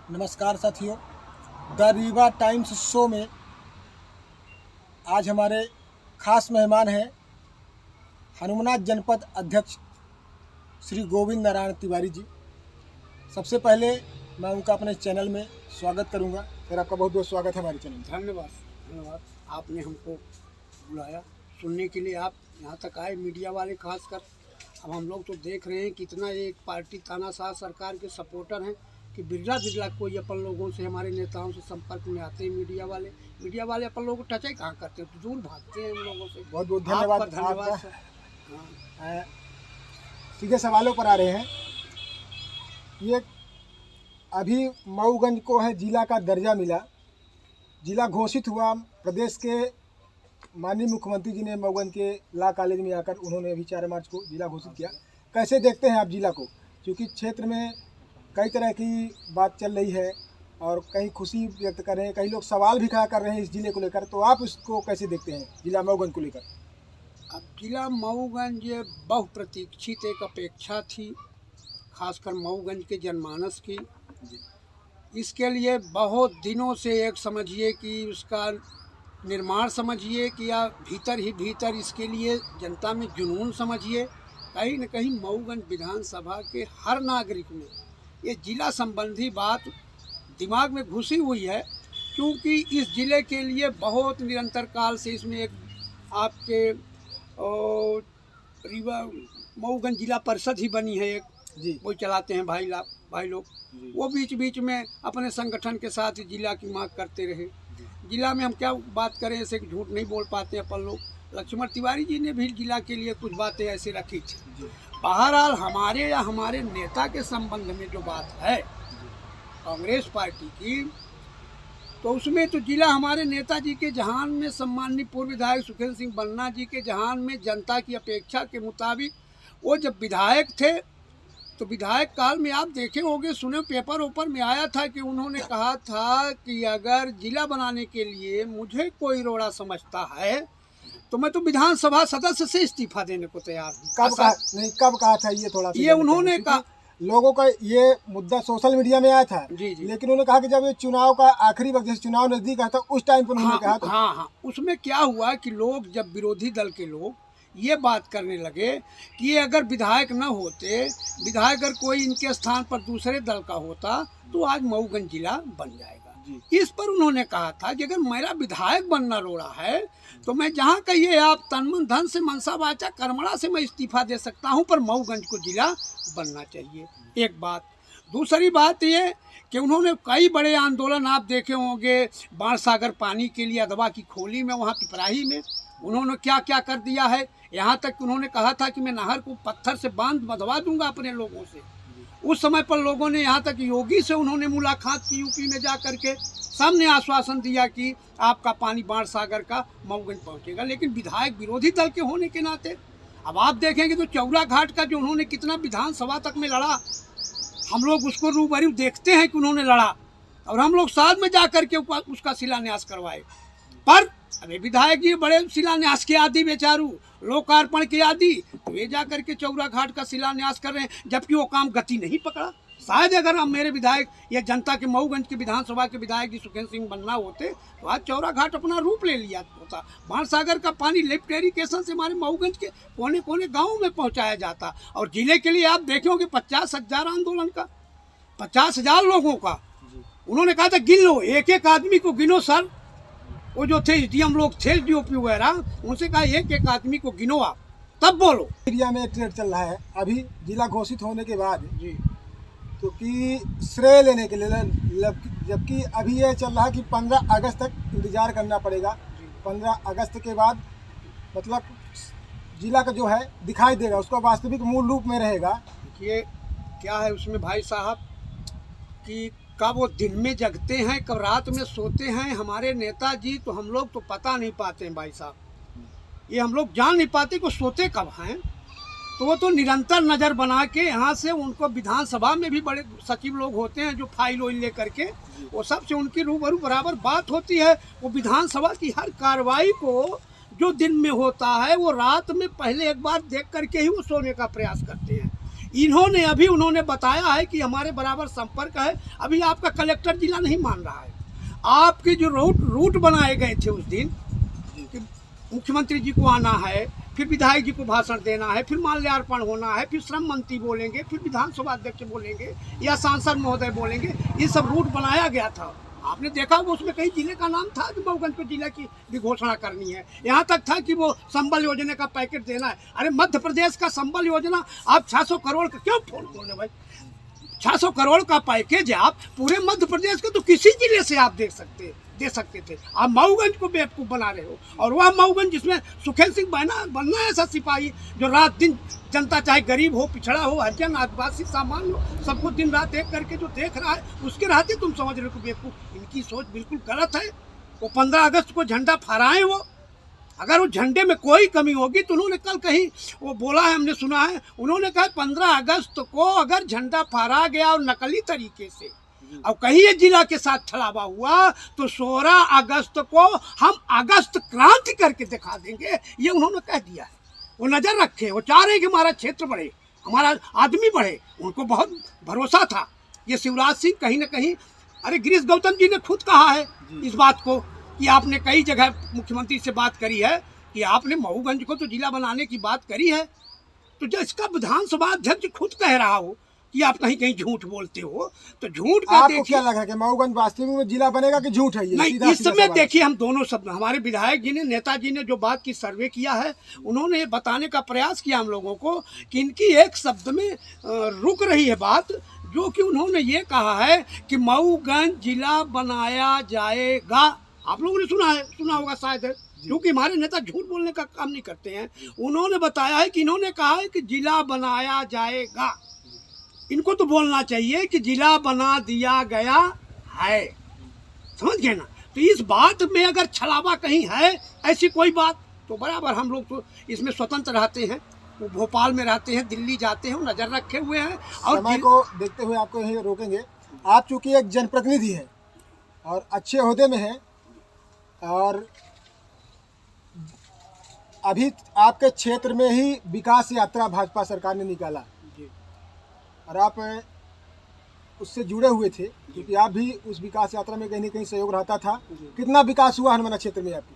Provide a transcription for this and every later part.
नमस्कार साथियों, the Rewa times show में आज हमारे खास मेहमान हैं हनुमानगढ़ जनपद अध्यक्ष श्री गोविंद नारायण तिवारी जी। सबसे पहले मैं उनका अपने चैनल में स्वागत करूंगा। फिर आपका बहुत बहुत स्वागत है हमारे चैनल में। धन्यवाद। आपने हमको बुलाया सुनने के लिए, आप यहाँ तक आए, मीडिया वाले खासकर। अब हम लोग तो देख रहे हैं कितना एक पार्टी तानाशाह सरकार के सपोर्टर हैं कि बिरला कोई अपन लोगों से, हमारे नेताओं से संपर्क में आते हैं। मीडिया वाले अपन लोगों को टच ही कहाँ करते हैं, तो दूर भागते हैं हम लोगों से। बहुत बहुत धन्यवाद। धन्यवाद सर। हाँ। सीधे सवालों पर आ रहे हैं। ये अभी मऊगंज को है जिला का दर्जा मिला, जिला घोषित हुआ। प्रदेश के माननीय मुख्यमंत्री जी ने मऊगंज के लॉ कॉलेज में आकर उन्होंने अभी 4 मार्च को जिला घोषित किया। कैसे देखते हैं आप जिला को? क्योंकि क्षेत्र में कई तरह की बात चल रही है और कहीं खुशी व्यक्त कर रहे हैं, कई लोग सवाल भी खड़ा कर रहे हैं इस जिले को लेकर, तो आप इसको कैसे देखते हैं जिला मऊगंज को लेकर? अब जिला मऊगंज ये बहुप्रतीक्षित एक अपेक्षा थी, खासकर मऊगंज के जनमानस की। इसके लिए बहुत दिनों से एक समझिए कि उसका निर्माण समझिए कि या भीतर ही भीतर इसके लिए जनता में जुनून समझिए। कहीं न कहीं मऊगंज विधानसभा के हर नागरिक में ये जिला संबंधी बात दिमाग में घुसी हुई है, क्योंकि इस जिले के लिए बहुत निरंतर काल से इसमें एक आपके रीवा मऊगंज जिला परिषद ही बनी है एक जी, वो चलाते हैं भाई लोग। वो बीच में अपने संगठन के साथ जिला की मांग करते रहे। जिला में हम क्या बात करें, ऐसे झूठ नहीं बोल पाते अपन लोग। लक्ष्मण तिवारी जी ने भी जिला के लिए कुछ बातें ऐसी रखी थी। बहरहाल हमारे नेता के संबंध में जो बात है कांग्रेस पार्टी की, तो उसमें तो जिला हमारे नेताजी के जहान में, सम्माननीय पूर्व विधायक सुखेंद्र सिंह बन्ना जी के जहान में जनता की अपेक्षा के मुताबिक वो जब विधायक थे तो विधायक काल में आप देखे होंगे, सुने पेपर ओपर में आया था कि उन्होंने कहा था कि अगर जिला बनाने के लिए मुझे कोई रोड़ा समझता है तो मैं तो विधानसभा सदस्य से इस्तीफा देने को तैयार हूँ। कब कहा था ये? थोड़ा ये उन्होंने कहा, लोगों का ये मुद्दा सोशल मीडिया में आया था जी। लेकिन उन्होंने कहा कि जब ये चुनाव का आखिरी वक्त, जैसे चुनाव नजदीक आता उस टाइम पर उन्होंने कहा था। हाँ, उसमें क्या हुआ कि लोग, जब विरोधी दल के लोग ये बात करने लगे कि ये अगर विधायक न होते, विधायक अगर कोई इनके स्थान पर दूसरे दल का होता तो आज मऊगंज जिला बन जाएगा। इस पर उन्होंने कहा था कि अगर मेरा विधायक बनना रोड़ा है तो मैं जहाँ कहिए आप तन मन धन से मनसा वाचा कर्मणा से मैं इस्तीफा दे सकता हूँ, पर मऊगंज को जिला बनना चाहिए। एक बात। दूसरी बात ये कि उन्होंने कई बड़े आंदोलन आप देखे होंगे, बाण सागर पानी के लिए अदवा की खोली में, वहाँ पिपराही में उन्होंने क्या क्या कर दिया है। यहाँ तक उन्होंने कहा था कि मैं नहर को पत्थर से बांध बंधवा दूंगा अपने लोगों से। उस समय पर लोगों ने, यहाँ तक योगी से उन्होंने मुलाकात की यूपी में जा करके, सबने आश्वासन दिया कि आपका पानी बाण सागर का मऊगंज पहुँचेगा। लेकिन विधायक विरोधी दल के होने के नाते अब आप देखेंगे तो चौरा घाट का जो उन्होंने कितना विधानसभा तक में लड़ा, हम लोग उसको रूबरू देखते हैं कि उन्होंने लड़ा और हम लोग साथ में जा करके उसका शिलान्यास करवाए। पर अरे विधायक जी बड़े शिलान्यास के आदि, बेचारू लोकार्पण के आदि, तो ये जा करके चौरा घाट का शिलान्यास कर रहे हैं, जबकि वो काम गति नहीं पकड़ा। शायद अगर हम मेरे विधायक या जनता के मऊगंज के विधानसभा के विधायक जी सुखेंद्र सिंह बन्ना होते तो आज चौरा घाट अपना रूप ले लिया होता। बाण सागर का पानी लिफ्ट इरिगेशन से हमारे मऊगंज के कोने कोने गाँव में पहुँचाया जाता। और जिले के लिए आप देखेंगे 50,000 आंदोलन का, 50,000 लोगों का। उन्होंने कहा था गिन लो, एक एक आदमी को गिनो सर। वो जो थे एसडीएम लोग थे, डीओपी वगैरह, उनसे कहा एक एक आदमी को गिनो आप, तब बोलो। मीडिया में ट्रेड चल रहा है अभी जिला घोषित होने के बाद जी, तो कि श्रेय लेने के लिए, जबकि अभी ये चल रहा है कि 15 अगस्त तक इंतजार करना पड़ेगा। 15 अगस्त के बाद मतलब जिला का जो है दिखाई देगा, उसका वास्तविक मूल रूप में रहेगा। देखिए क्या है उसमें भाई साहब कि कब वो दिन में जगते हैं, कब रात में सोते हैं हमारे नेताजी, तो हम लोग तो पता नहीं पाते हैं भाई साहब। ये हम लोग जान नहीं पाते कि सोते कब हैं। तो वो तो निरंतर नज़र बना के यहाँ से उनको, विधानसभा में भी बड़े सचिव लोग होते हैं जो फाइल वाइल ले करके, वो सब से उनकी रूबरू बराबर बात होती है। वो विधानसभा की हर कार्रवाई को जो दिन में होता है वो रात में पहले एक बार देख करके ही वो सोने का प्रयास करते हैं। इन्होंने अभी उन्होंने बताया है कि हमारे बराबर संपर्क है। अभी आपका कलेक्टर जिला नहीं मान रहा है। आपके जो रूट बनाए गए थे उस दिन कि मुख्यमंत्री जी को आना है, फिर विधायक जी को भाषण देना है, फिर माल्यार्पण होना है, फिर श्रम मंत्री बोलेंगे, फिर विधानसभा अध्यक्ष बोलेंगे या सांसद महोदय बोलेंगे, ये सब रूट बनाया गया था। आपने देखा वो उसमें कई जिले का नाम था कि मऊगंज को जिले की भी घोषणा करनी है। यहाँ तक था कि वो संबल योजना का पैकेट देना है। अरे मध्य प्रदेश का संबल योजना आप 600 करोड़ का क्यों फोन बोल रहे भाई? 600 करोड़ का पैकेज आप पूरे मध्य प्रदेश के तो किसी जिले से आप दे सकते थे। आप मऊगंज को बेवकूफ़ बना रहे हो। और वह मऊगंज जिसमें सुखेल सिंह बनना है ऐसा सिपाही जो रात दिन जनता चाहे गरीब हो, पिछड़ा हो, हरिजन, आदिवासी, सामान्य हो, सबको दिन रात एक करके जो देख रहा है, उसके रहते तुम समझ रहे हो बेवकूफ़। इनकी सोच बिल्कुल गलत है। वो 15 अगस्त को झंडा फहराएं। वो अगर वो झंडे में कोई कमी होगी तो उन्होंने कल कहीं वो बोला है, हमने सुना है, उन्होंने कहा 15 अगस्त को अगर झंडा फहरा गया और नकली तरीके से और कहीं ये जिला के साथ छलावा हुआ तो 16 अगस्त को हम अगस्त क्रांति करके दिखा देंगे। ये उन्होंने कह दिया है। वो नज़र रखे, वो चाह रहे हैं कि हमारा क्षेत्र बढ़े, हमारा आदमी बढ़े। उनको बहुत भरोसा था। ये शिवराज सिंह कहीं ना कहीं, अरे गिरीश गौतम जी ने खुद कहा है इस बात को कि आपने कई जगह मुख्यमंत्री से बात करी है कि आपने मऊगंज को तो जिला बनाने की बात करी है। तो जो इसका विधानसभा अध्यक्ष खुद कह रहा हो कि आप कहीं कहीं झूठ बोलते हो, तो झूठ का आपको क्या लगा कि मऊगंज वास्तविक में जिला बनेगा कि झूठ है ये? नहीं, इस समय देखिए हम दोनों शब्द, हमारे विधायक जी ने, नेताजी ने जो बात की सर्वे किया है, उन्होंने ये बताने का प्रयास किया हम लोगों को कि इनकी एक शब्द में रुक रही है बात, जो कि उन्होंने ये कहा है कि मऊगंज जिला बनाया जाएगा। आप लोगों ने सुना होगा शायद, क्योंकि हमारे नेता झूठ बोलने का काम नहीं करते हैं। उन्होंने बताया है कि इन्होंने कहा है कि जिला बनाया जाएगा। इनको तो बोलना चाहिए कि जिला बना दिया गया है। समझ गए ना? तो इस बात में अगर छलावा कहीं है ऐसी कोई बात, तो बराबर हम लोग तो इसमें स्वतंत्र रहते हैं। वो भोपाल में रहते हैं, दिल्ली जाते हैं, नज़र रखे हुए हैं। और समय को देखते हुए आपको यहीं रोकेंगे। आप चूंकि एक जनप्रतिनिधि हैं और अच्छे ओहदे में हैं, और अभी आपके क्षेत्र में ही विकास यात्रा भाजपा सरकार ने निकाला और आप उससे जुड़े हुए थे, क्योंकि आप भी उस विकास यात्रा में कहीं न कहीं सहयोग रहता था। कितना विकास हुआ हनुमाना क्षेत्र में आपकी?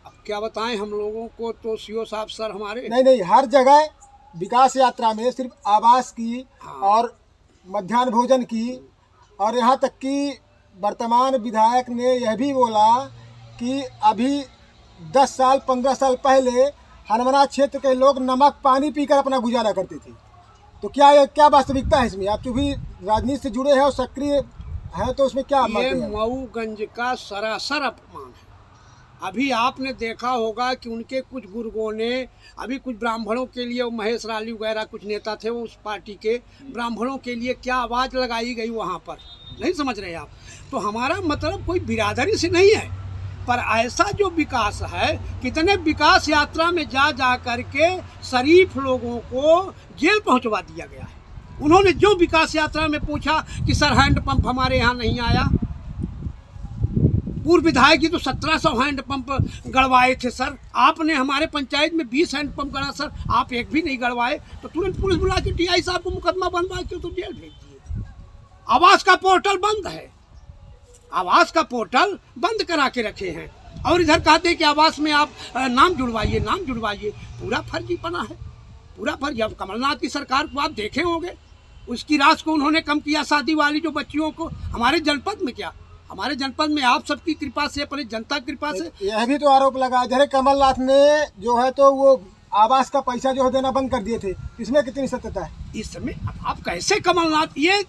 अब क्या बताएं हम लोगों को, तो सीओ साहब सर हमारे नहीं, हर जगह विकास यात्रा में सिर्फ आवास की और मध्याह्न भोजन की, और यहाँ तक कि वर्तमान विधायक ने यह भी बोला कि अभी 10 साल 15 साल पहले हनुमाना क्षेत्र के लोग नमक पानी पीकर अपना गुजारा करते थे। तो क्या वास्तविकता है इसमें? आप जो भी राजनीति से जुड़े हैं और सक्रिय हैं, तो उसमें क्या ये मऊगंज का सरासर अपमान है। अभी आपने देखा होगा कि उनके कुछ बुजुर्गों ने, अभी कुछ ब्राह्मणों के लिए, वो महेश राली वगैरह कुछ नेता थे वो उस पार्टी के, ब्राह्मणों के लिए क्या आवाज़ लगाई गई वहाँ पर, नहीं समझ रहे आप? तो हमारा मतलब कोई बिरादरी से नहीं है, पर ऐसा जो विकास है, कितने विकास यात्रा में जा करके शरीफ लोगों को जेल पहुंचवा दिया गया है। उन्होंने जो विकास यात्रा में पूछा कि सर हैंडपंप हमारे यहाँ नहीं आया, पूर्व विधायक जी तो 1700 हैंडपंप गड़वाए थे सर, आपने हमारे पंचायत में 20 हैंडपंप गड़ा सर, आप एक भी नहीं गड़वाए, तो तुरंत पुलिस बुला के टीआई साहब को मुकदमा बनवा के तो जेल भेज दिए। आवास का पोर्टल बंद है, आवास का पोर्टल बंद करा के रखे हैं, और इधर कहते हैं कि आवास में आप नाम जुड़वाइए। पूरा फर्जीपना है, पूरा फर्जी। अब कमलनाथ की सरकार को आप देखे होंगे, उसकी राशि को उन्होंने कम किया, शादी वाली जो बच्चियों को। हमारे जनपद में क्या, हमारे जनपद में आप सबकी कृपा से, अपनी जनता की कृपा से। यह भी तो आरोप लगा जरे कमलनाथ ने जो है तो वो आवास का पैसा जो है देना बंद कर दिए थे, इसमें कितनी सत्यता है? इस समय आप कैसे कमलनाथ, ये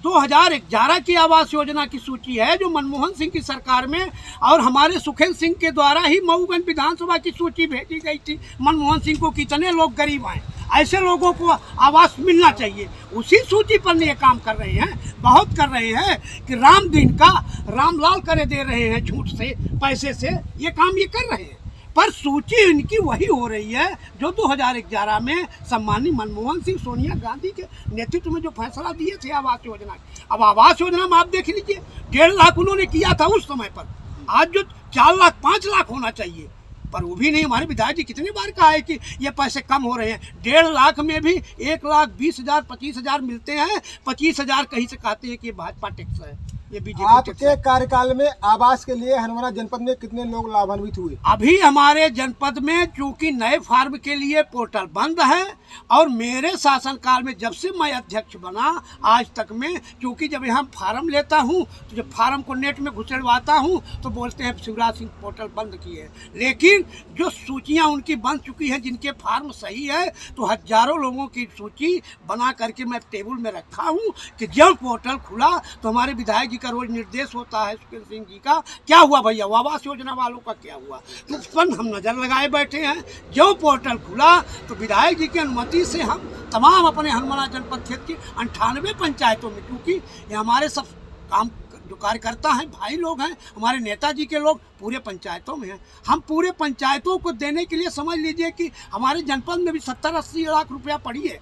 2011 की आवास योजना की सूची है जो मनमोहन सिंह की सरकार में और हमारे सुखेल सिंह के द्वारा ही मऊगंज विधानसभा की सूची भेजी गई थी मनमोहन सिंह को। कितने लोग गरीब हैं, ऐसे लोगों को आवास मिलना चाहिए, उसी सूची पर ये काम कर रहे हैं, बहुत कर रहे हैं कि राम दिन का रामलाल करे दे रहे हैं, झूठ से पैसे से ये काम ये कर रहे हैं। पर सूची इनकी वही हो रही है जो 2011 में सम्मानित मनमोहन सिंह, सोनिया गांधी के नेतृत्व में जो फैसला दिए थे आवास योजना। अब आवास योजना में आप देख लीजिए, 1.5 लाख उन्होंने किया था उस समय पर, आज जो 4 लाख 5 लाख होना चाहिए, पर वो भी नहीं। हमारे विधायक जी कितनी बार कहा है कि ये पैसे कम हो रहे हैं। 1.5 लाख में भी 1,20,000 25,000 मिलते हैं। 25,000 कहीं से कहते हैं कि ये भाजपा टैक्स है, ये बीजेपी टैक्स आपके है। कार्यकाल में आवास के लिए हनुमाना जनपद में कितने लोग लाभान्वित हुए? अभी हमारे जनपद में चूंकि नए फार्म के लिए पोर्टल बंद है, और मेरे शासनकाल में जब से मैं अध्यक्ष बना आज तक में, चूंकि जब यहाँ फार्म लेता हूँ तो जब फार्म को नेट में घुसड़वाता हूँ तो बोलते हैं शिवराज सिंह पोर्टल बंद किए। लेकिन जो सूचियाँ उनकी बन चुकी हैं, जिनके फार्म सही है, तो हजारों लोगों की सूची बना करके मैं टेबल में रखा हूँ कि जब पोर्टल खुला तो हमारे विधायक जी का रोज निर्देश होता है सुखेंद्र सिंह जी का, क्या हुआ भैया आवास योजना वालों का क्या हुआ, तो उस पर हम नजर लगाए बैठे हैं। जो पोर्टल खुला तो विधायक जी की अनुमति से हम तमाम अपने हनुमाना जनपद क्षेत्र की 98 पंचायतों में, क्योंकि ये हमारे सब काम जो कार्यकर्ता हैं भाई लोग हैं, हमारे नेताजी के लोग पूरे पंचायतों में हैं, हम पूरे पंचायतों को देने के लिए समझ लीजिए कि हमारे जनपद में भी 70-80 लाख रुपया पड़ी है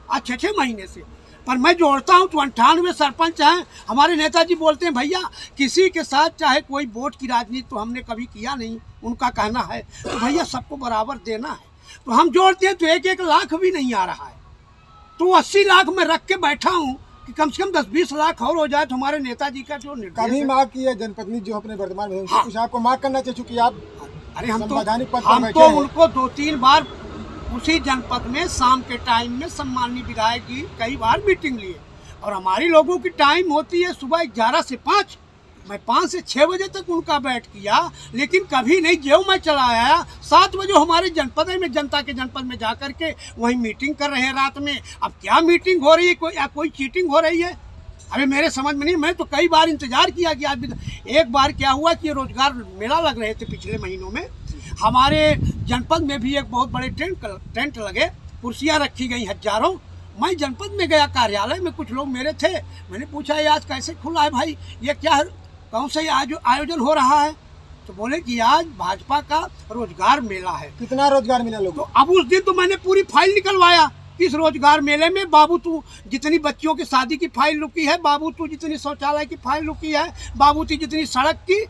आज 6 महीने से। पर मैं जोड़ता हूँ तो 98 सरपंच हैं। हमारे नेताजी बोलते हैं भैया किसी के साथ चाहे कोई वोट की राजनीति तो हमने कभी किया नहीं, उनका कहना है, तो भैया सबको बराबर देना है। तो हम जोड़ते हैं तो 1-1 लाख भी नहीं आ रहा है, तो 80 लाख में रख के बैठा हूँ कि कम से कम 10-20 लाख और हो जाए तो हमारे नेताजी का जो निर्देश कभी है। मांग की है जनपदनी जो अपने वर्तमान में हाँ। कुछ आपको मांग करना चाहिए, चूंकि आप अरे हम संवैधानिक पद पर तो बैठे हैं। उनको 2-3 बार उसी जनपद में शाम के टाइम में सम्माननीय विधायक जी कई बार मीटिंग लिए, और हमारी लोगों की टाइम होती है सुबह 11 से 5, मैं 5 से 6 बजे तक उनका बैठ किया, लेकिन कभी नहीं जो मैं चला आया 7 बजे हमारे जनपद में, जनता के जनपद में जा कर के वहीं मीटिंग कर रहे हैं रात में। अब क्या मीटिंग हो रही है, या कोई चीटिंग हो रही है, अभी मेरे समझ में नहीं। मैं तो कई बार इंतजार किया कि आज एक बार क्या हुआ कि रोजगार मेला लग रहे थे पिछले महीनों में, हमारे जनपद में भी एक बहुत बड़े टेंट लगे, कुर्सियाँ रखी गई हजारों। मैं जनपद में गया, कार्यालय में कुछ लोग मेरे थे, मैंने पूछा ये आज कैसे खुला है भाई, ये क्या है, कौन सा आयोजन हो रहा है, तो बोले कि आज भाजपा का रोजगार मेला है। कितना रोजगार मिला लोगों तो अब उस दिन तो मैंने पूरी फाइल निकलवाया कि इस रोजगार मेले में बाबू तू जितनी बच्चियों की शादी की फाइल रुकी है, बाबू तू जितनी शौचालय की फाइल रुकी है, बाबू तू जितनी सड़क की,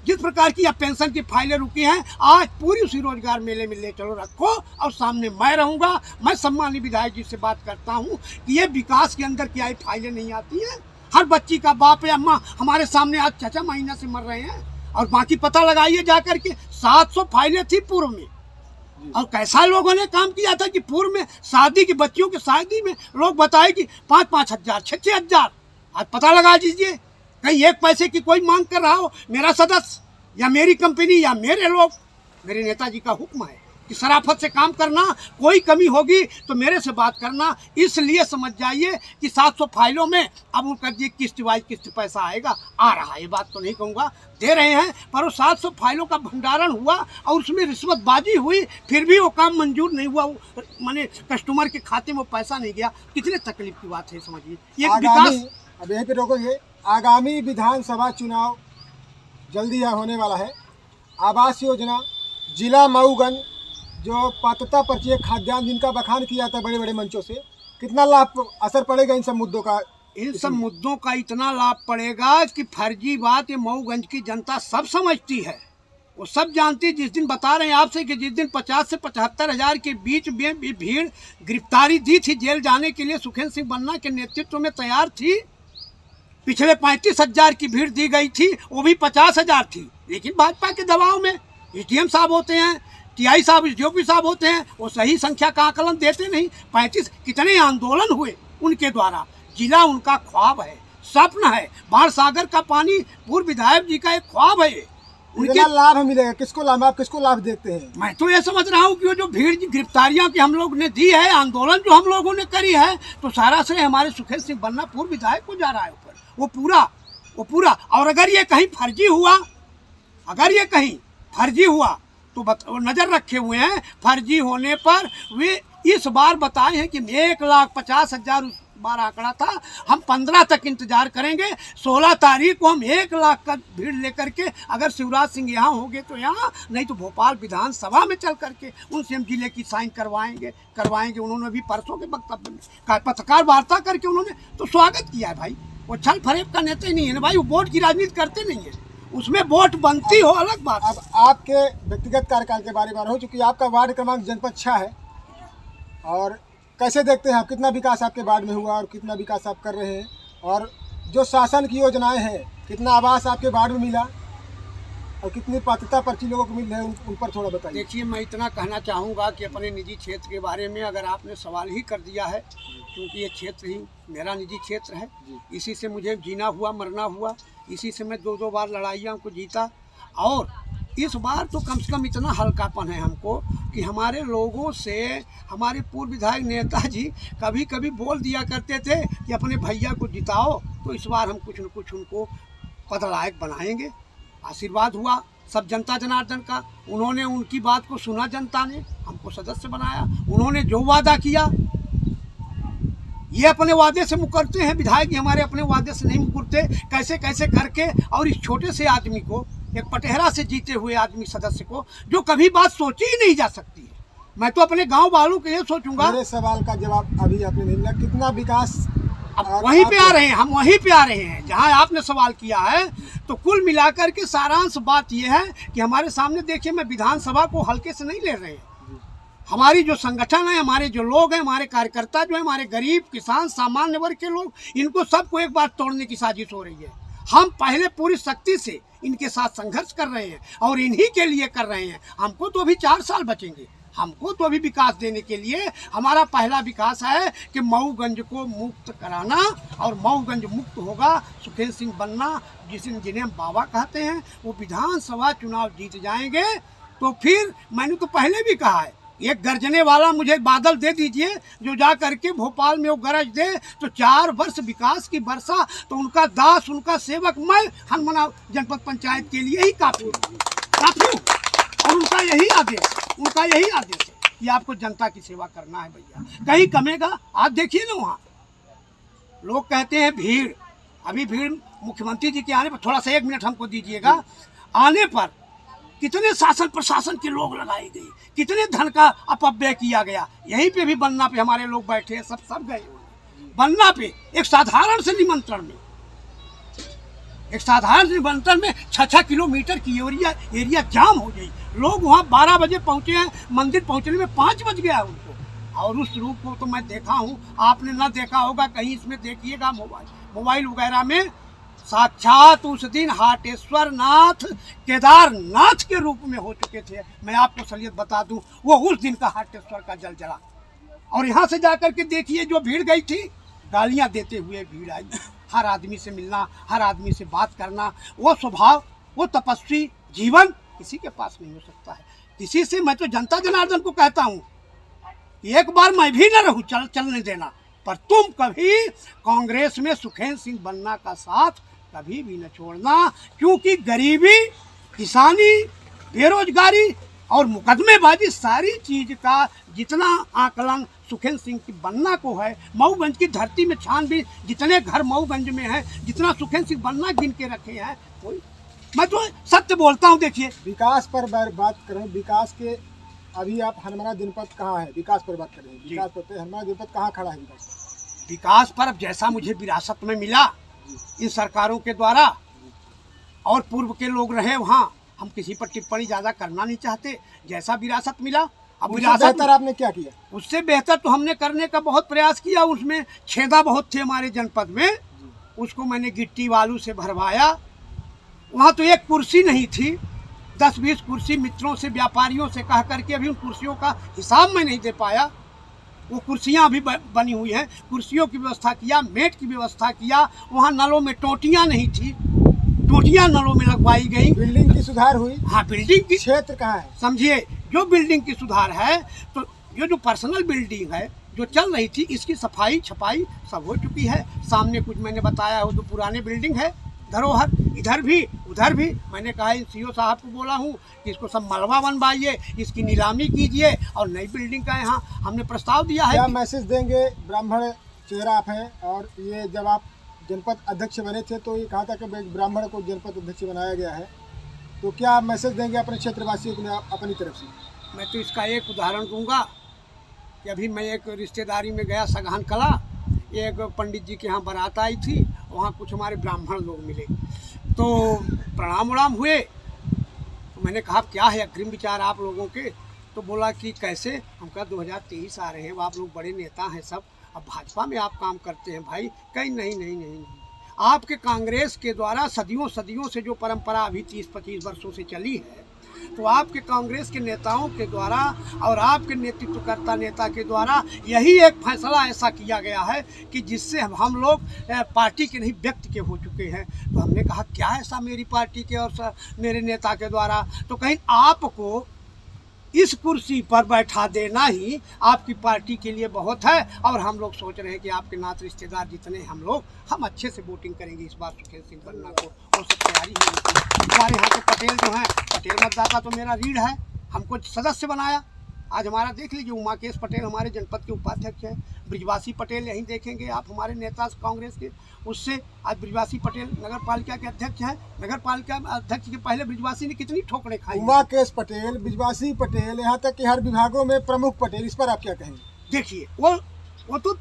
जिस प्रकार की या पेंशन की फाइलें रुकी हैं, आज पूरी उसी रोजगार मेले में ले चलो रखो, और सामने मैं रहूंगा। मैं सम्मानीय विधायक जी से बात करता हूं कि ये विकास के अंदर क्या फाइलें नहीं आती हैं। हर बच्ची का बाप या अम्मा हमारे सामने आज 6 महीना से मर रहे हैं, और बाकी पता लगाइए जाकर के 700 फाइलें थी पूर्व में, और कैसा लोगों ने काम किया था कि पूर्व में शादी की बच्चियों की शादी में लोग बताए कि 5-5 हजार 6-6 हजार। आज पता लगा दीजिए कहीं 1 पैसे की कोई मांग कर रहा हो, मेरा सदस्य या मेरी कंपनी या मेरे लोग, मेरे नेताजी का हुक्म है कि शराफत से काम करना, कोई कमी होगी तो मेरे से बात करना। इसलिए समझ जाइए कि 700 फाइलों में अब उनका जी किस्त वाइज किस्त पैसा आएगा, आ रहा है, ये बात तो नहीं कहूँगा, दे रहे हैं, पर वो 700 फाइलों का भंडारण हुआ और उसमें रिश्वतबाजी हुई, फिर भी वो काम मंजूर नहीं हुआ, माने कस्टमर के खाते में वो पैसा नहीं गया। कितने तकलीफ की बात है, समझिए। ये विकास अब यहीं पे रोकोगे, आगामी विधानसभा चुनाव जल्दी यहाँ होने वाला है। आवास योजना, जिला मऊगंज, जो पात्रता पर्ची खाद्यान्न जिनका बखान किया था बड़े बड़े मंचों से, कितना लाभ असर पड़ेगा इन सब मुद्दों का? इन सब मुद्दों का इतना लाभ पड़ेगा कि फर्जी बात ये मऊगंज की जनता सब समझती है, वो सब जानती है। जिस दिन बता रहे हैं आपसे कि जिस दिन 50 से 75 हजार के बीच में भी भीड़ गिरफ्तारी दी थी जेल जाने के लिए, सुखेंद्र सिंह बन्ना के नेतृत्व में तैयार थी। पिछले 35 हजार की भीड़ दी गई थी, वो भी 50 हजार थी, लेकिन भाजपा के दबाव में एसडीएम साहब होते हैं, टीआई साहब, डीओपी साहब होते हैं, वो सही संख्या का आकलन देते नहीं। 35 कितने आंदोलन हुए उनके द्वारा, जिला उनका ख्वाब है, स्वप्न है, बाढ़ सागर का पानी पूर्व विधायक जी का एक ख्वाब है। उनके लाभ मिलेगा, किसको लाभ, आप किसको लाभ देते हैं? मैं तो ये समझ रहा हूँ कि वो जो भीड़ गिरफ्तारियां की हम लोग ने दी है, आंदोलन जो हम लोगों ने करी है, तो सारा श्रेय हमारे सुखेंद्र सिंह बन्ना पूर्व विधायक को जा रहा है ऊपर, वो पूरा। और अगर ये कहीं फर्जी हुआ, अगर ये कहीं फर्जी हुआ तो नजर रखे हुए हैं। फर्जी होने पर वे इस बार बताए हैं कि 1,50,000 उस बार आंकड़ा था, हम 15 तक इंतजार करेंगे। 16 तारीख को हम 1 लाख का भीड़ लेकर के, अगर शिवराज सिंह यहाँ होंगे तो यहाँ, नहीं तो भोपाल विधानसभा में चल करके उनसे हम जिले की साइन करवाएंगे। उन्होंने भी परसों के वक्तव्य में पत्रकार वार्ता करके उन्होंने तो स्वागत किया है भाई। वो छल फरेब का नेता ही नहीं है ना भाई, वो वोट की राजनीति करते नहीं है, उसमें वोट बनती हो अलग बात। अब आपके व्यक्तिगत कार्यकाल के बारे में हो, चूँकि आपका वार्ड क्रमांक जनपद 6 है, और कैसे देखते हैं आप कितना विकास आपके वार्ड में हुआ और कितना विकास आप कर रहे हैं, और जो शासन की योजनाएं हैं, कितना आवास आपके वार्ड में मिला और कितनी पात्रता पर्ची लोगों को मिल रही है, उन पर थोड़ा बताइए। देखिए, मैं इतना कहना चाहूँगा कि अपने निजी क्षेत्र के बारे में अगर आपने सवाल ही कर दिया है, क्योंकि ये क्षेत्र ही मेरा निजी क्षेत्र है, इसी से मुझे जीना हुआ मरना हुआ, इसी से मैं 2-2 बार लड़ाइयों को जीता। और इस बार तो कम से कम इतना हल्कापन है हमको कि हमारे लोगों से हमारे पूर्व विधायक नेताजी कभी कभी बोल दिया करते थे कि अपने भैया को जिताओ, तो इस बार हम कुछ न कुछ उनको पदलायक बनाएंगे। आशीर्वाद हुआ सब जनता जनार्दन का, उन्होंने उनकी बात को सुना, जनता ने हमको सदस्य बनाया। उन्होंने जो वादा किया, ये अपने वादे से मुकरते हैं विधायक, हमारे अपने वादे से नहीं मुकरते, कैसे कैसे करके। और इस छोटे से आदमी को, एक पटेहरा से जीते हुए आदमी सदस्य को, जो कभी बात सोची ही नहीं जा सकती है, मैं तो अपने गांव वालों के ये सोचूंगा। मेरे सवाल का जवाब अभी आपने नहीं मिला, कितना विकास। अब वहीं पे आ रहे हैं, हम वहीं पे आ रहे हैं जहां आपने सवाल किया है। तो कुल मिलाकर के सारांश बात यह है कि हमारे सामने देखिए, मैं विधानसभा को हल्के से नहीं ले रहे हैं। हमारी जो संगठन है, हमारे जो लोग हैं, हमारे कार्यकर्ता जो है, हमारे गरीब किसान सामान्य वर्ग के लोग, इनको सबको एक बार तोड़ने की साजिश हो रही है। हम पहले पूरी शक्ति से इनके साथ संघर्ष कर रहे हैं और इन्हीं के लिए कर रहे हैं। हमको तो अभी 4 साल बचेंगे, हमको तो अभी विकास देने के लिए। हमारा पहला विकास है कि मऊगंज को मुक्त कराना, और मऊगंज मुक्त होगा सुखेंद्र सिंह बन्ना, जिन्हें हम बाबा कहते हैं, वो विधानसभा चुनाव जीत जाएंगे। तो फिर मैंने तो पहले भी कहा है, एक गरजने वाला मुझे बादल दे दीजिए जो जा करके भोपाल में वो गरज दे, तो 4 वर्ष विकास की वर्षा, तो उनका दास, उनका सेवक मैं हनुमाना जनपद पंचायत के लिए ही काफी हूँ। और उनका यही आदेश है कि आपको जनता की सेवा करना है भैया, कहीं कमेगा। आज देखिए ना, वहाँ लोग कहते हैं भीड़, अभी भीड़ मुख्यमंत्री जी के आने पर, थोड़ा सा 1 मिनट हमको दीजिएगा, आने पर कितने शासन प्रशासन के लोग लगाए गए, कितने धन का अपव्यय किया गया। यहीं पे भी बन्ना पे हमारे लोग बैठे हैं, सब गए बन्ना पे। एक साधारण से निमंत्रण में, 6-6 किलोमीटर की एरिया जाम हो गई। लोग वहाँ 12 बजे पहुँचे हैं, मंदिर पहुँचने में 5 बज गया उनको। और उस रूप को तो मैं देखा हूँ, आपने ना देखा होगा, कहीं इसमें देखिएगा मोबाइल वगैरह में, साक्षात उस दिन हाटेश्वर नाथ केदारनाथ के रूप में हो चुके थे। मैं आपको सलियत बता दूं, वो उस दिन का हाटेश्वर का जल जला। और यहाँ से जाकर के देखिए, जो भीड़ गई थी, गालियाँ देते हुए भीड़ आई। हर आदमी से मिलना, हर आदमी से बात करना, वो स्वभाव, वो तपस्वी जीवन किसी के पास नहीं हो सकता है। किसी से, मैं तो जनता जनार्दन को कहता हूँ, एक बार मैं भी न रहूँ, चलने देना, पर तुम कभी कांग्रेस में सुखेंद्र सिंह बन्ना का साथ कभी भी न छोड़ना। क्योंकि गरीबी, किसानी, बेरोजगारी और मुकदमेबाजी, सारी चीज का जितना आकलन सुखेंद्र सिंह की बन्ना को है, मऊगंज की धरती में छानबीन जितने घर मऊगंज में है, जितना सुखेंद्र सिंह बन्ना गिन के रखे हैं, कोई, मैं तो सत्य बोलता हूँ। देखिए, विकास पर बात करें, विकास के अभी आप हनुमाना जनपद कहाँ है, विकास पर बात करें, विकास पर हनुमाना जनपद कहाँ खड़ा है? विकास पर अब जैसा मुझे विरासत में मिला इन सरकारों के द्वारा, और पूर्व के लोग रहे वहाँ, हम किसी पर टिप्पणी ज़्यादा करना नहीं चाहते। जैसा विरासत मिला, अब विरासत बेहतर आपने क्या किया? उससे बेहतर तो हमने करने का बहुत प्रयास किया। उसमें छेदा बहुत थे हमारे जनपद में, उसको मैंने गिट्टी बालू से भरवाया। वहाँ तो एक कुर्सी नहीं थी, 10-20 कुर्सी मित्रों से, व्यापारियों से कह करके अभी उन कुर्सियों का हिसाब मैं नहीं दे पाया। वो कुर्सियाँ अभी बनी हुई हैं, कुर्सियों की व्यवस्था किया, मेट की व्यवस्था किया। वहाँ नलों में टोटियाँ नहीं थी, टोटियाँ नलों में लगवाई गई। बिल्डिंग की सुधार हुई। हाँ, बिल्डिंग की क्षेत्र कहाँ है, समझिए, जो बिल्डिंग की सुधार है, तो ये जो पर्सनल बिल्डिंग है जो चल रही थी, इसकी सफाई छपाई सब हो चुकी है। सामने कुछ मैंने बताया, वो तो पुराने बिल्डिंग है, धरोहर, इधर भी उधर भी। मैंने कहा सीओ साहब को बोला हूँ कि इसको सब मलबा बनवाइए, इसकी नीलामी कीजिए और नई बिल्डिंग का यहाँ हमने प्रस्ताव दिया है। क्या मैसेज देंगे? ब्राह्मण चेहरा आप हैं, और ये जब आप जनपद अध्यक्ष बने थे तो ये कहा था कि ब्राह्मण को जनपद अध्यक्ष बनाया गया है, तो क्या मैसेज देंगे अपने क्षेत्रवासियों को अपनी तरफ से? मैं तो इसका एक उदाहरण दूंगा कि अभी मैं एक रिश्तेदारी में गया, सगहन कला, एक पंडित जी के यहाँ बारात आई थी, वहाँ कुछ हमारे ब्राह्मण लोग मिले। तो प्रणाम उड़ाम हुए। तो मैंने कहा क्या है अग्रिम विचार आप लोगों के? तो बोला कि कैसे? हम कहा 2023 आ रहे हैं, आप लोग बड़े नेता हैं सब, अब भाजपा में आप काम करते हैं भाई। कहीं नहीं नहीं नहीं नहीं, आपके कांग्रेस के द्वारा सदियों सदियों से जो परंपरा अभी 30-25 वर्षों से चली है, तो आपके कांग्रेस के नेताओं के द्वारा और आपके नेतृत्वकर्ता नेता के द्वारा यही एक फैसला ऐसा किया गया है कि जिससे हम लोग पार्टी के नहीं व्यक्ति के हो चुके हैं। तो हमने कहा क्या ऐसा मेरी पार्टी के और मेरे नेता के द्वारा? तो कहीं आपको इस कुर्सी पर बैठा देना ही आपकी पार्टी के लिए बहुत है, और हम लोग सोच रहे हैं कि आपके नात रिश्तेदार जितने हम अच्छे से वोटिंग करेंगे इस बार सुखेंद्र सिंह पन्ना को। वो सब तैयारी है उनकी। हमारे यहाँ के पटेल जो हैं, पटेल मतदाता तो मेरा रीढ़ है, हमको सदस्य बनाया। आज हमारा देख लीजिए, उमाकेश पटेल हमारे जनपद के उपाध्यक्ष हैं, ब्रिजवासी पटेल यहीं देखेंगे आप हमारे नेता कांग्रेस के, उससे आज ब्रिजवासी पटेल नगर पालिका के अध्यक्ष हैं। नगर पालिका अध्यक्ष के पहले ब्रिजवासी ने कितनी ठोकरें खाई। उमाकेश पटेल, ब्रिजवासी पटेल, यहाँ तक कि हर विभागों में प्रमुख पटेल, इस पर आप क्या कहेंगे? देखिए वो तो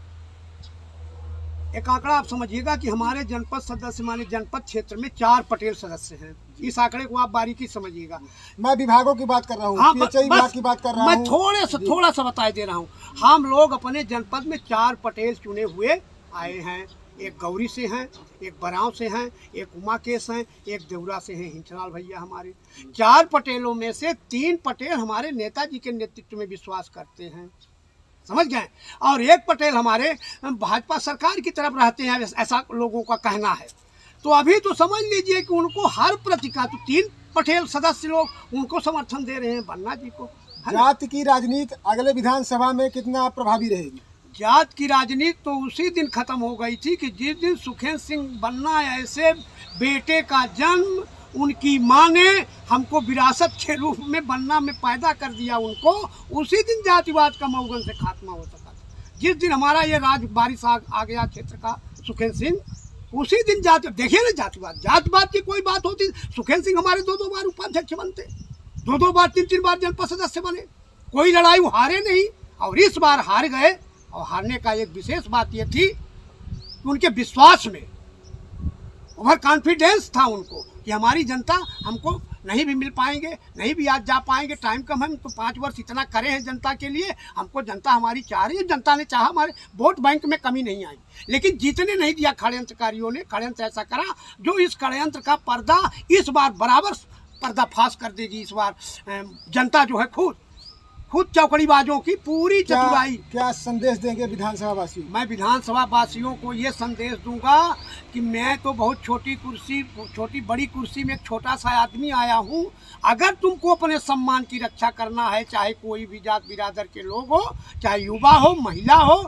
एक आंकड़ा आप समझिएगा कि हमारे जनपद सदस्य माने जनपद क्षेत्र में 4 पटेल सदस्य हैं। इस आंकड़े को आप बारीकी समझिएगा। मैं विभागों की बात कर रहा हूँ, हाँ, विभाग की बात कर रहा हूँ। मैं थोड़ा सा बता दे रहा हूँ। हम लोग अपने जनपद में 4 पटेल चुने हुए आए हैं। एक गौरी से हैं, एक बराव से हैं, एक उमाकेश हैं, एक देवरा से हैं हिंचलाल भैया हमारे। 4 पटेलों में से 3 पटेल हमारे नेताजी के नेतृत्व में विश्वास करते हैं, समझ गए, और एक पटेल हमारे भाजपा सरकार की तरफ रहते हैं, ऐसा लोगों का कहना है। तो अभी तो समझ लीजिए कि उनको हर प्रतिका, तो 3 पटेल सदस्य लोग उनको समर्थन दे रहे हैं, बन्ना जी को। जाति की राजनीति अगले विधानसभा में कितना प्रभावी रहेगी? जात की राजनीति तो उसी दिन खत्म हो गई थी कि जिस दिन सुखेंद्र सिंह बन्ना ऐसे बेटे का जन्म उनकी माँ ने हमको विरासत के रूप में बन्ना में पैदा कर दिया, उनको उसी दिन जातिवाद का मऊगन से खात्मा हो सका था। जिस दिन हमारा ये राज बारिश आ गया क्षेत्र का सुखेंद्र सिंह, उसी दिन जाति, देखिए ना, जातिवाद की कोई बात होती, सुखेंद्र सिंह हमारे 2-2 बार उपाध्यक्ष बनते, 2-2 बार 3-3 बार जनपद सदस्य बने, कोई लड़ाई वो हारे नहीं। और इस बार हार गए, और हारने का एक विशेष बात ये थी कि उनके विश्वास में ओवर कॉन्फिडेंस था उनको कि हमारी जनता हमको नहीं भी मिल पाएंगे, नहीं भी आज जा पाएंगे, टाइम कम है, तो 5 वर्ष इतना करे हैं जनता के लिए, हमको जनता हमारी चाह रही है। जनता ने चाहा, हमारे वोट बैंक में कमी नहीं आई, लेकिन जीतने नहीं दिया षड्यंत्रकारियों ने। षड्यंत्र ऐसा करा जो इस षड्यंत्र का पर्दा इस बार बराबर पर्दाफाश कर देगी। इस बार जनता जो है खुद चौकड़ीबाजों की पूरी चतुराई। क्या संदेश देंगे विधानसभा वासियों? मैं विधानसभा वासियों को ये संदेश दूंगा कि मैं तो बहुत छोटी बड़ी कुर्सी में एक छोटा सा आदमी आया हूँ। अगर तुमको अपने सम्मान की रक्षा करना है, चाहे कोई भी जात बिरादर के लोग हो, चाहे युवा हो, महिला हो,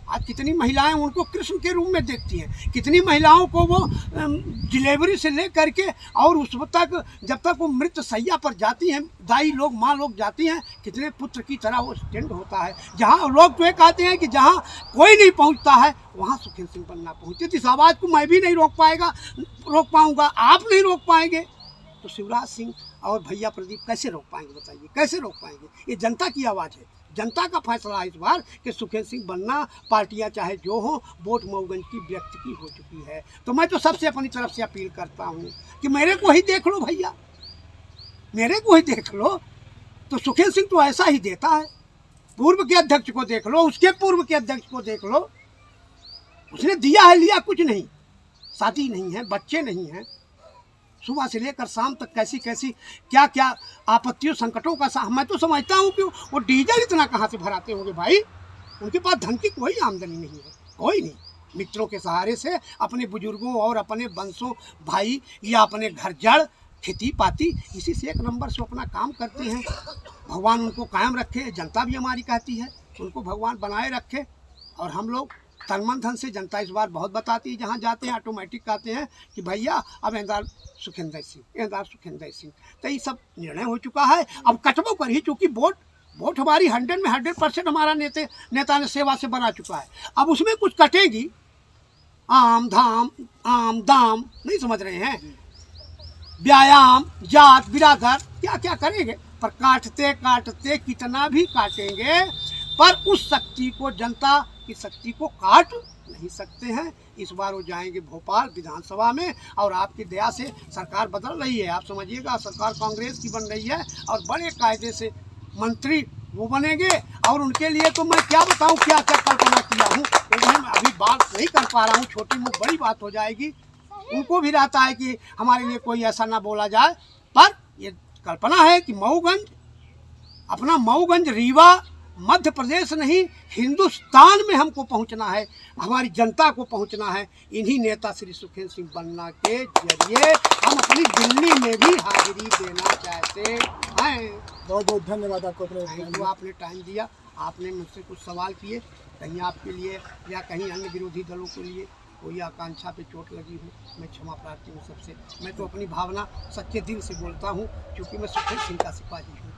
आज कितनी महिलाएं उनको कृष्ण के रूप में देखती हैं, कितनी महिलाओं को वो डिलीवरी से ले करके और उस तक, जब तक वो मृत सैया पर जाती हैं, दाई लोग, माँ लोग जाती हैं, कितने पुत्र की तरह वो स्टैंड होता है। जहाँ लोग तो ये कहते हैं कि जहाँ कोई नहीं पहुँचता है वहाँ सुखेंद्र सिंह पन्ना पहुँचे। तो इस आवाज़ को मैं भी नहीं रोक पाऊँगा, आप नहीं रोक पाएंगे, तो शिवराज सिंह और भैया प्रदीप कैसे रोक पाएंगे? बताइए, कैसे रोक पाएंगे? ये जनता की आवाज़ है, जनता का फैसला है इस बार कि सुखेंद्र सिंह बन्ना, पार्टियां चाहे जो हो, वोट मऊगंज की व्यक्ति की हो चुकी है। तो मैं तो सबसे अपनी तरफ से अपील करता हूं कि मेरे को ही देख लो भैया, मेरे को ही देख लो। तो सुखेंद्र सिंह तो ऐसा ही देता है, पूर्व के अध्यक्ष को देख लो, उसके पूर्व के अध्यक्ष को देख लो, उसने दिया है, लिया कुछ नहीं, शादी नहीं है, बच्चे नहीं हैं, सुबह से लेकर शाम तक कैसी क्या क्या आपत्तियों संकटों का मैं तो समझता हूँ कि वो डीजल इतना कहाँ से भराते होंगे भाई। उनके पास धन की कोई आमदनी नहीं है, कोई नहीं। मित्रों के सहारे से अपने बुजुर्गों और अपने वंशों भाई या अपने घर जड़ खेती पाती, इसी से 1 नंबर से अपना काम करते हैं। भगवान उनको कायम रखे, जनता भी हमारी कहती है उनको भगवान बनाए रखे। और हम लोग तन मन धन से, जनता इस बार बहुत बताती है, जहाँ जाते हैं ऑटोमेटिक कहते हैं कि भैया अब एंदार सुखेंद्र सिंह। तो ये सब निर्णय हो चुका है। अब कटबो कर ही, चूँकि वोट हमारी 100 में 100% हमारा नेता ने सेवा से बना चुका है। अब उसमें कुछ कटेगी, आम दाम नहीं समझ रहे हैं, व्यायाम, जात बिरादर, क्या क्या करेंगे, पर काटते कितना भी काटेंगे, पर उस शक्ति को, जनता की शक्ति को काट नहीं सकते हैं। इस बार वो जाएंगे भोपाल विधानसभा में, और आपकी दया से सरकार बदल रही है। आप समझिएगा, सरकार कांग्रेस की बन रही है और बड़े कायदे से मंत्री वो बनेंगे। और उनके लिए तो मैं क्या बताऊं, क्या क्या कल्पना किया हूँ, तो मैं अभी बात नहीं कर पा रहा हूँ, छोटी मुँह बड़ी बात हो जाएगी। उनको भी रहता है कि हमारे लिए कोई ऐसा ना बोला जाए, पर ये कल्पना है कि मऊगंज, अपना मऊगंज रीवा मध्य प्रदेश नहीं, हिंदुस्तान में हमको पहुंचना है, हमारी जनता को पहुंचना है। इन्हीं नेता श्री सुखेंद्र सिंह बन्ना के जरिए हम अपनी दिल्ली में भी हाजिरी देना चाहते हैं। बहुत बहुत धन्यवाद आपको अपने थैंक यू, आपने टाइम दिया, आपने मुझसे कुछ सवाल किए। कहीं आपके लिए या कहीं अन्य विरोधी दलों के लिए कोई आकांक्षा पे चोट लगी हो, मैं क्षमा प्रार्थी हूँ सबसे। मैं तो अपनी भावना सच्चे दिल से बोलता हूँ, क्योंकि मैं सुखेंद्र सिंह का सिपाही हूँ।